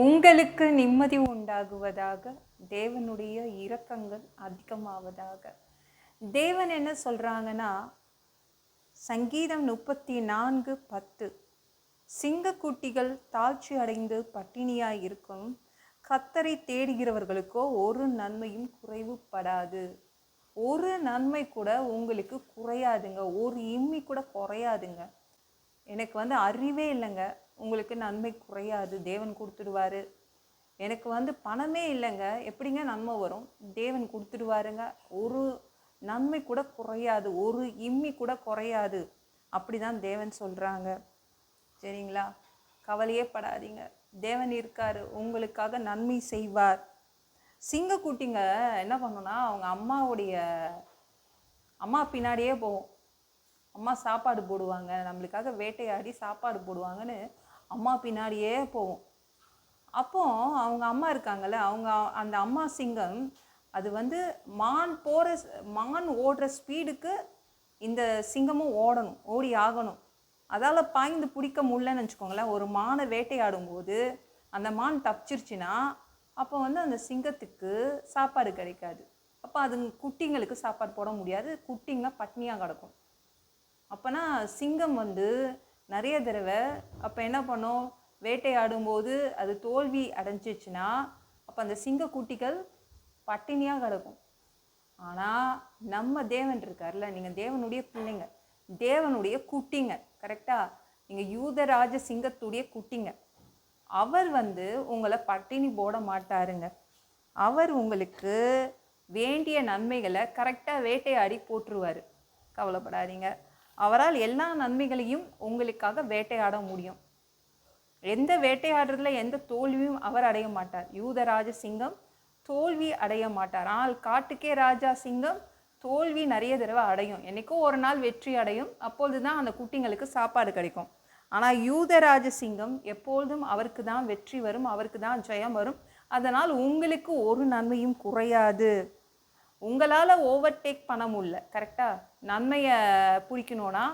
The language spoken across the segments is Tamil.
உங்களுக்கு நிம்மதி உண்டாகுவதாக, தேவனுடைய இரக்கங்கள் அதிகமாவதாக. தேவன் என்ன சொல்றாங்கன்னா, சங்கீதம் 34:10, சிங்கக்குட்டிகள் தாழ்ச்சி அடைந்து பட்டினியாய் இருக்கும், கர்த்தரை தேடுகிறவர்களுக்கோ ஒரு நன்மையும் குறைவுபடாது. ஒரு நன்மை கூட உங்களுக்கு குறையாதுங்க, ஒரு இம்மி கூட குறையாதுங்க. எனக்கு அறிவே இல்லைங்க, உங்களுக்கு நன்மை குறையாது, தேவன் கொடுத்துடுவாரு. எனக்கு பணமே இல்லைங்க, எப்படிங்க நன்மை வரும்? தேவன் கொடுத்துடுவாருங்க. ஒரு நன்மை கூட குறையாது, ஒரு இம்மி கூட குறையாது. அப்படிதான் தேவன் சொல்கிறாங்க. சரிங்களா? கவலையே படாதீங்க, தேவன் இருக்காரு, உங்களுக்காக நன்மை செய்வார். சிங்கக்குட்டிங்க என்ன பண்ணுன்னா, அவங்க அம்மா பின்னாடியே போகும். அம்மா சாப்பாடு போடுவாங்க, நம்மளுக்காக வேட்டையாடி சாப்பாடு போடுவாங்கன்னு அம்மா பின்னாடியே போவோம். அப்போ அவங்க அம்மா இருக்காங்கல்ல, அந்த அம்மா சிங்கம் அது மான் ஓடுற ஸ்பீடுக்கு இந்த சிங்கமும் ஓடி ஆகணும். அதால் பாய்ந்து பிடிக்க முடியலன்னு வச்சுக்கோங்களேன். ஒரு மானை வேட்டையாடும் போது அந்த மான் தப்பிச்சிருச்சுன்னா அப்போ அந்த சிங்கத்துக்கு சாப்பாடு கிடைக்காது. அப்போ அது குட்டிங்களுக்கு சாப்பாடு போட முடியாது, குட்டிங்க பட்னியாக கிடக்கும். அப்போனா சிங்கம் நிறைய தடவை அப்போ என்ன பண்ணும், வேட்டையாடும்போது அது தோல்வி அடைஞ்சிச்சுன்னா அப்போ அந்த சிங்கக்குட்டிகள் பட்டினியாக கிடக்கும். ஆனால் நம்ம தேவன் இருக்கார்ல, நீங்கள் தேவனுடைய பிள்ளைங்க, தேவனுடைய குட்டிங்க, கரெக்டாக? நீங்கள் யூதராஜ சிங்கத்துடைய குட்டிங்க. அவர் உங்களை பட்டினி போட மாட்டாருங்க. அவர் உங்களுக்கு வேண்டிய நன்மைகளை கரெக்டாக வேட்டையாடி போட்டுருவார். கவலைப்படாதீங்க, அவரால் எல்லா நன்மைகளையும் உங்களுக்காக வேட்டையாட முடியும். எந்த வேட்டையாடுறதுல எந்த தோல்வியும் அவர் அடைய மாட்டார். யூதராஜ சிங்கம் தோல்வி அடைய மாட்டார். ஆனால் காட்டுக்கே ராஜா சிங்கம் தோல்வி நிறைய தடவை அடையும், என்னைக்கோ ஒரு நாள் வெற்றி அடையும். அப்பொழுது தான் அந்த குட்டிங்களுக்கு சாப்பாடு கிடைக்கும். ஆனால் யூதராஜ சிங்கம் எப்பொழுதும் அவருக்கு தான் வெற்றி வரும், அவருக்கு தான் ஜெயம் வரும். அதனால் உங்களுக்கு ஒரு நன்மையும் குறையாது. உங்களால் ஓவர்டேக் பண்ண முடியல, கரெக்டாக? நன்மையை பிடிக்கணுன்னா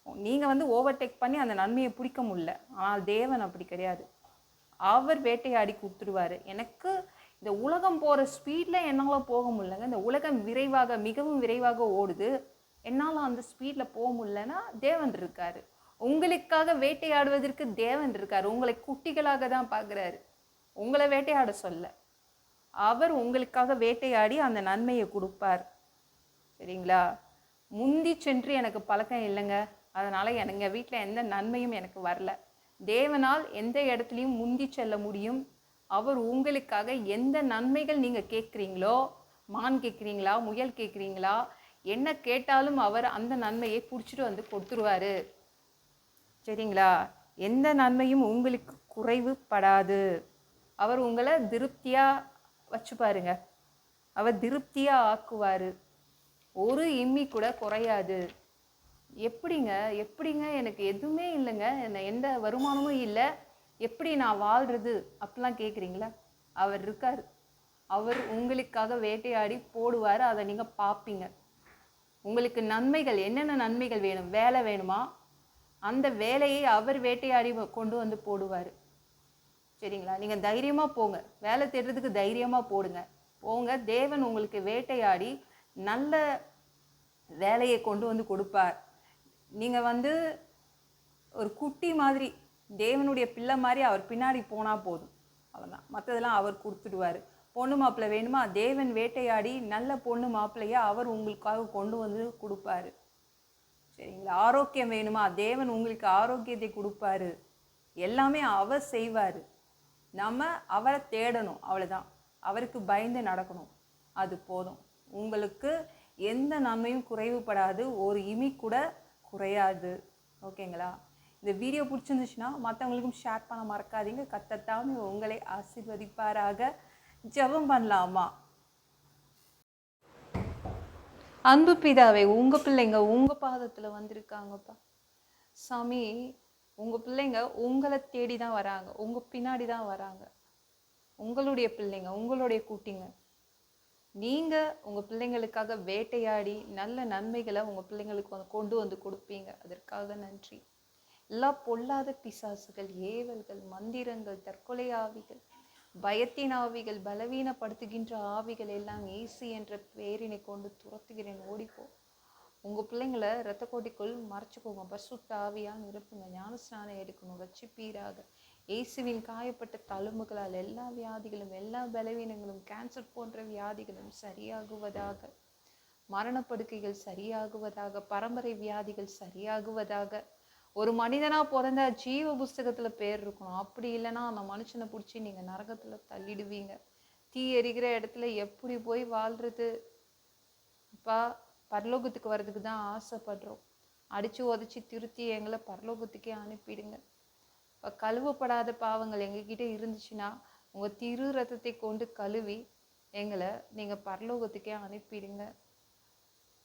நீங்கள் ஓவர்டேக் பண்ணி அந்த நன்மையை பிடிக்க முடியல. ஆனால் தேவன் அப்படி கிடையாது, அவர் வேட்டையாடி கொடுத்துடுவார். எனக்கு இந்த உலகம் போகிற ஸ்பீடில் என்னால் போக முடியலங்க, இந்த உலகம் மிகவும் விரைவாக ஓடுது, என்னால் அந்த ஸ்பீடில் போக முடியலன்னா தேவன் இருக்கார். உங்களுக்காக வேட்டையாடுவதற்கு தேவன் இருக்கார். உங்களை குட்டிகளாக தான் பார்க்குறாரு, உங்களை வேட்டையாட சொல்ல. அவர் உங்களுக்காக வேட்டையாடி அந்த நன்மையை கொடுப்பார். சரிங்களா? முந்தி சென்று எனக்கு பழக்கம் இல்லைங்க, அதனால் எங்கள் வீட்டில் எந்த நன்மையும் எனக்கு வரல. தேவனால் எந்த இடத்துலையும் முந்தி செல்ல முடியும். அவர் உங்களுக்காக எந்த நன்மைகள் நீங்கள் கேட்குறீங்களோ, மான் கேட்குறீங்களா, முயல் கேட்குறீங்களா, என்ன கேட்டாலும் அவர் அந்த நன்மையை பிடிச்சிட்டு கொடுத்துருவார். சரிங்களா? எந்த நன்மையும் உங்களுக்கு குறைவுபடாது. அவர் உங்களை திருப்தியாக வச்சு பாருங்க, அவர் திருப்தியாக ஆக்குவார். ஒரு இம்மி கூட குறையாது. எப்படிங்க எனக்கு எதுவுமே இல்லைங்க, எந்த வருமானமும் இல்லை, எப்படி நான் வாழ்கிறது அப்படிலாம் கேட்குறீங்களா? அவர் இருக்கார், அவர் உங்களுக்காக வேட்டையாடி போடுவார். அதை நீங்கள் பார்ப்பீங்க. உங்களுக்கு நன்மைகள், என்னென்ன நன்மைகள் வேணும்? வேலை வேணுமா? அந்த வேலையை அவர் வேட்டையாடி கொண்டு போடுவார். சரிங்களா? நீங்கள் தைரியமாக போங்க, வேலை தேடுறதுக்கு தைரியமாக போங்க. தேவன் உங்களுக்கு வேட்டையாடி நல்ல வேலையை கொண்டு கொடுப்பார். நீங்கள் ஒரு குட்டி மாதிரி, தேவனுடைய பிள்ளை மாதிரி அவர் பின்னாடி போனால் போதும், அவ்வளோதான். மற்றதெல்லாம் அவர் கொடுத்துடுவார். பொண்ணு மாப்பிள்ளை வேணுமா? தேவன் வேட்டையாடி நல்ல பொண்ணு மாப்பிள்ளையை அவர் உங்களுக்காக கொண்டு கொடுப்பாரு. சரிங்களா? ஆரோக்கியம் வேணுமா? தேவன் உங்களுக்கு ஆரோக்கியத்தை கொடுப்பாரு. எல்லாமே அவர் செய்வார். நம்ம அவரை தேடணும், அவ்வளோதான். அவருக்கு பயந்து நடக்கணும், அது போதும். உங்களுக்கு எந்த நன்மையும் குறைவுபடாது, ஒரு இமி கூட குறையாது. ஓகேங்களா? இந்த வீடியோ பிடிச்சிருந்துச்சுன்னா மற்றவங்களுக்கும் ஷேர் பண்ண மறக்காதீங்க. கர்த்தர் உங்களை ஆசீர்வதிப்பாராக. ஜெபம் பண்ணலாமா? அன்பு பிதாவே, உங்கள் பிள்ளைங்க உங்கள் பாதத்தில் வந்திருக்காங்கப்பா சாமி. உங்கள் பிள்ளைங்க உங்களை தேடி தான் வராங்க, உங்கள் பின்னாடி தான் வராங்க. உங்களுடைய பிள்ளைங்க, உங்களுடைய கூட்டிங்க. நீங்கள் உங்கள் பிள்ளைங்களுக்காக வேட்டையாடி நல்ல நன்மைகளை உங்கள் பிள்ளைங்களுக்கு கொண்டு கொடுப்பீங்க. அதற்காக நன்றி. எல்லா பொல்லாத பிசாசுகள், ஏவல்கள், மந்திரங்கள், தற்கொலை ஆவிகள் பயத்தின் ஆவிகள், பலவீனப்படுத்துகின்ற ஆவிகள் எல்லாம் இயேசு என்ற பெயரினை கொண்டு துரத்துகிறேன், ஓடிப்போ. உங்கள் பிள்ளைங்களை இரத்த கோட்டிக்குள் மறைச்சிக்கோங்க. பரிசுத்த ஆவியால் நிரப்புங்க. ஞானஸ்நானம் எடுக்கணும், ரட்சிப்பீராக. இயேசுவின் காயப்பட்ட தழும்புகளால் எல்லா வியாதிகளும், எல்லா பலவீனங்களும், கேன்சர் போன்ற வியாதிகளும் சரியாகுவதாக. மரணப்படுக்கைகள் சரியாகுவதாக. பரம்பரை வியாதிகள் சரியாகுவதாக. ஒரு மனிதனா பிறந்தா ஜீவ புஸ்தகத்துல பேர் இருக்கணும். அப்படி இல்லைன்னா அந்த மனுஷனை பிடிச்சி நீங்க நரகத்துல தள்ளிடுவீங்க. தீ எரிகிற இடத்துல எப்படி போய் வாழ்றது? அப்பா, பரலோகத்துக்கு வர்றதுக்கு தான் ஆசைப்படுறோம். அடிச்சு உதச்சி திருத்தி எங்களை பரலோகத்துக்கே அனுப்பிடுங்க. இப்போ கழுவப்படாத பாவங்கள் எங்ககிட்ட இருந்துச்சுன்னா உங்க திரு ரத்தத்தை கொண்டு கழுவி எங்களை நீங்க பரலோகத்துக்கே அனுப்பிடுங்க.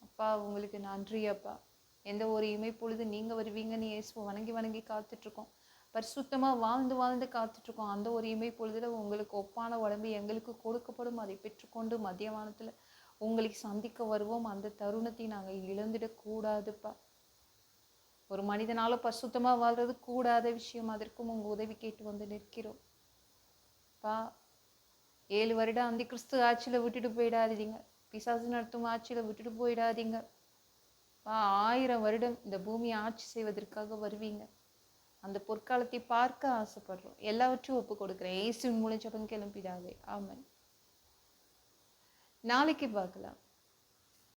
அப்பா, உங்களுக்கு நன்றி அப்பா. எந்த ஒரு இமைப்பொழுது நீங்க வருவீங்கன்னு இயேசுவை வணங்கி வணங்கி காத்துட்ருக்கோம். பரிசுத்தமா வாழ்ந்து வாழ்ந்து காத்துட்ருக்கோம். அந்த ஒரு இமைப்பொழுதுல உங்களுக்கு ஒப்பான உடம்பு எங்களுக்கு கொடுக்கப்படும். அதை பெற்றுக்கொண்டு மத்தியவானத்துல உங்களுக்கு சந்திக்க வருவோம். அந்த தருணத்தை நாங்கள் இழந்துடக்கூடாதுப்பா. ஒரு மனிதனால பரிசுத்தமா வாழ்றது கூடாத விஷயம். அதற்கும் உங்க உதவி கேட்டு வந்து நிற்கிறோம் பா. 7 வருடம் அந்த கிறிஸ்து ஆட்சியில விட்டுட்டு போயிடாதீங்க. பிசாசு நடத்தும் ஆட்சியில விட்டுட்டு போயிடாதீங்க பா. 1000 வருடம் இந்த பூமியை ஆட்சி செய்வதற்காக வருவீங்க. அந்த பொற்காலத்தை பார்க்க ஆசைப்படுறோம். எல்லாவற்றையும் ஒப்பு கொடுக்குறேன். இயேசுவின் மூலம் ஜெபம் கேளும் பிதாவே, ஆமென். நாளைக்கு பார்க்கலாம்.